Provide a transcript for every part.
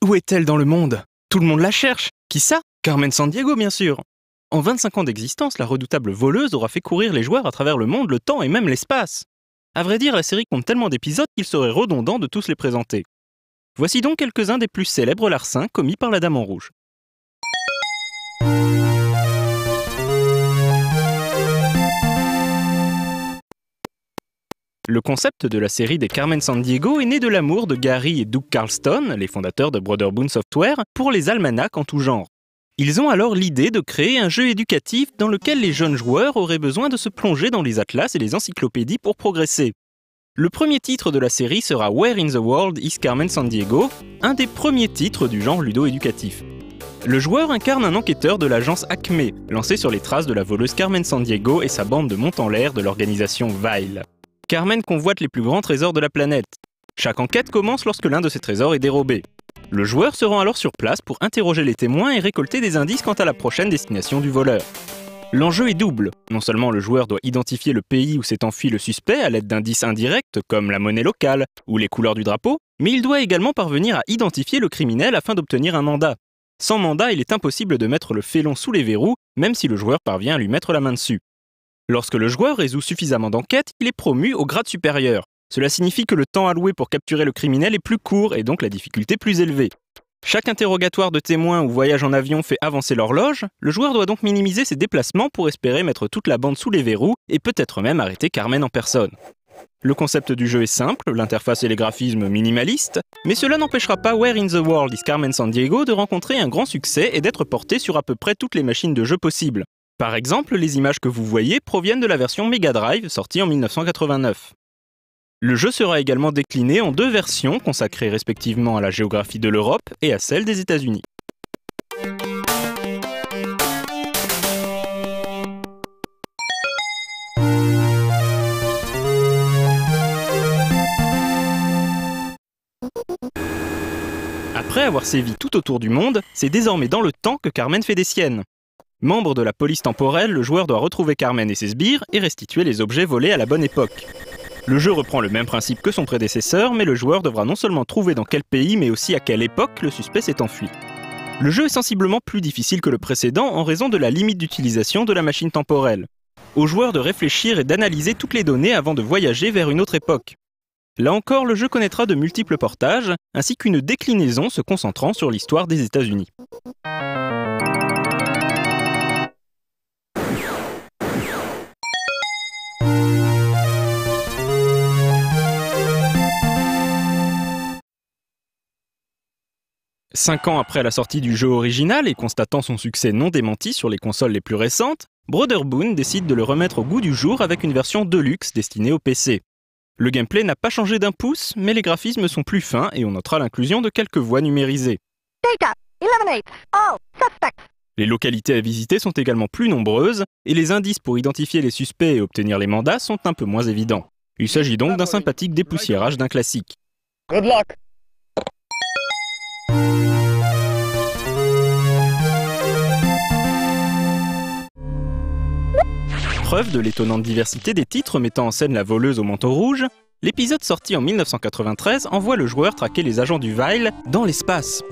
où est-elle dans le monde? Tout le monde la cherche. Qui ça? Carmen Sandiego, bien sûr. En 25 ans d'existence, la redoutable voleuse aura fait courir les joueurs à travers le monde, le temps et même l'espace. À vrai dire, la série compte tellement d'épisodes qu'il serait redondant de tous les présenter. Voici donc quelques-uns des plus célèbres larcins commis par la Dame en Rouge. Le concept de la série des Carmen Sandiego est né de l'amour de Gary et Doug Carlston, les fondateurs de Brotherbund Software, pour les almanachs en tout genre. Ils ont alors l'idée de créer un jeu éducatif dans lequel les jeunes joueurs auraient besoin de se plonger dans les atlas et les encyclopédies pour progresser. Le premier titre de la série sera Where in the World is Carmen Sandiego, un des premiers titres du genre ludo-éducatif. Le joueur incarne un enquêteur de l'agence Acme, lancé sur les traces de la voleuse Carmen Sandiego et sa bande de monte en l'air de l'organisation Vile. Carmen convoite les plus grands trésors de la planète. Chaque enquête commence lorsque l'un de ces trésors est dérobé. Le joueur se rend alors sur place pour interroger les témoins et récolter des indices quant à la prochaine destination du voleur. L'enjeu est double. Non seulement le joueur doit identifier le pays où s'est enfui le suspect à l'aide d'indices indirects comme la monnaie locale ou les couleurs du drapeau, mais il doit également parvenir à identifier le criminel afin d'obtenir un mandat. Sans mandat, il est impossible de mettre le félon sous les verrous, même si le joueur parvient à lui mettre la main dessus. Lorsque le joueur résout suffisamment d'enquêtes, il est promu au grade supérieur. Cela signifie que le temps alloué pour capturer le criminel est plus court et donc la difficulté plus élevée. Chaque interrogatoire de témoin ou voyage en avion fait avancer l'horloge, le joueur doit donc minimiser ses déplacements pour espérer mettre toute la bande sous les verrous et peut-être même arrêter Carmen en personne. Le concept du jeu est simple, l'interface et les graphismes minimalistes, mais cela n'empêchera pas Where in the World is Carmen Sandiego de rencontrer un grand succès et d'être porté sur à peu près toutes les machines de jeu possibles. Par exemple, les images que vous voyez proviennent de la version Mega Drive sortie en 1989. Le jeu sera également décliné en deux versions consacrées respectivement à la géographie de l'Europe et à celle des États-Unis. Après avoir sévi tout autour du monde, c'est désormais dans le temps que Carmen fait des siennes. Membre de la police temporelle, le joueur doit retrouver Carmen et ses sbires et restituer les objets volés à la bonne époque. Le jeu reprend le même principe que son prédécesseur, mais le joueur devra non seulement trouver dans quel pays, mais aussi à quelle époque le suspect s'est enfui. Le jeu est sensiblement plus difficile que le précédent en raison de la limite d'utilisation de la machine temporelle. Au joueur de réfléchir et d'analyser toutes les données avant de voyager vers une autre époque. Là encore, le jeu connaîtra de multiples portages, ainsi qu'une déclinaison se concentrant sur l'histoire des États-Unis. Cinq ans après la sortie du jeu original et constatant son succès non démenti sur les consoles les plus récentes, Brotherbund décide de le remettre au goût du jour avec une version Deluxe destinée au PC. Le gameplay n'a pas changé d'un pouce, mais les graphismes sont plus fins et on notera l'inclusion de quelques voix numérisées. Les localités à visiter sont également plus nombreuses et les indices pour identifier les suspects et obtenir les mandats sont un peu moins évidents. Il s'agit donc d'un sympathique dépoussiérage d'un classique. Good luck. Preuve de l'étonnante diversité des titres mettant en scène la voleuse au manteau rouge, l'épisode sorti en 1993 envoie le joueur traquer les agents du Vile dans l'espace.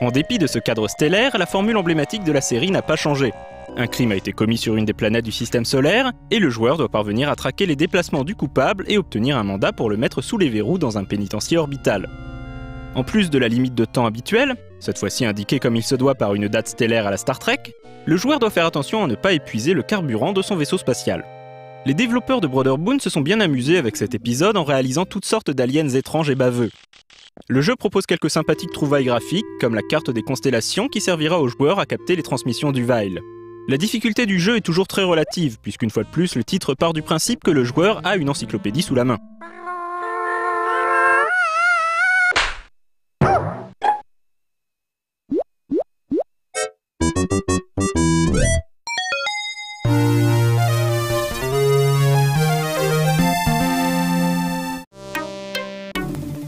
En dépit de ce cadre stellaire, la formule emblématique de la série n'a pas changé. Un crime a été commis sur une des planètes du système solaire, et le joueur doit parvenir à traquer les déplacements du coupable et obtenir un mandat pour le mettre sous les verrous dans un pénitencier orbital. En plus de la limite de temps habituelle, cette fois-ci indiquée comme il se doit par une date stellaire à la Star Trek, le joueur doit faire attention à ne pas épuiser le carburant de son vaisseau spatial. Les développeurs de Brotherbund se sont bien amusés avec cet épisode en réalisant toutes sortes d'aliens étranges et baveux. Le jeu propose quelques sympathiques trouvailles graphiques, comme la carte des constellations qui servira aux joueurs à capter les transmissions du Vile. La difficulté du jeu est toujours très relative, puisqu'une fois de plus, le titre part du principe que le joueur a une encyclopédie sous la main.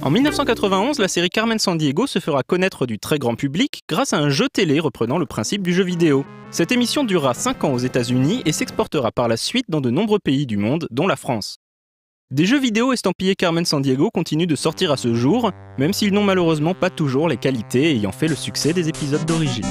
En 1991, la série Carmen Sandiego se fera connaître du très grand public grâce à un jeu télé reprenant le principe du jeu vidéo. Cette émission durera 5 ans aux États-Unis et s'exportera par la suite dans de nombreux pays du monde, dont la France. Des jeux vidéo estampillés Carmen Sandiego continuent de sortir à ce jour, même s'ils n'ont malheureusement pas toujours les qualités ayant fait le succès des épisodes d'origine.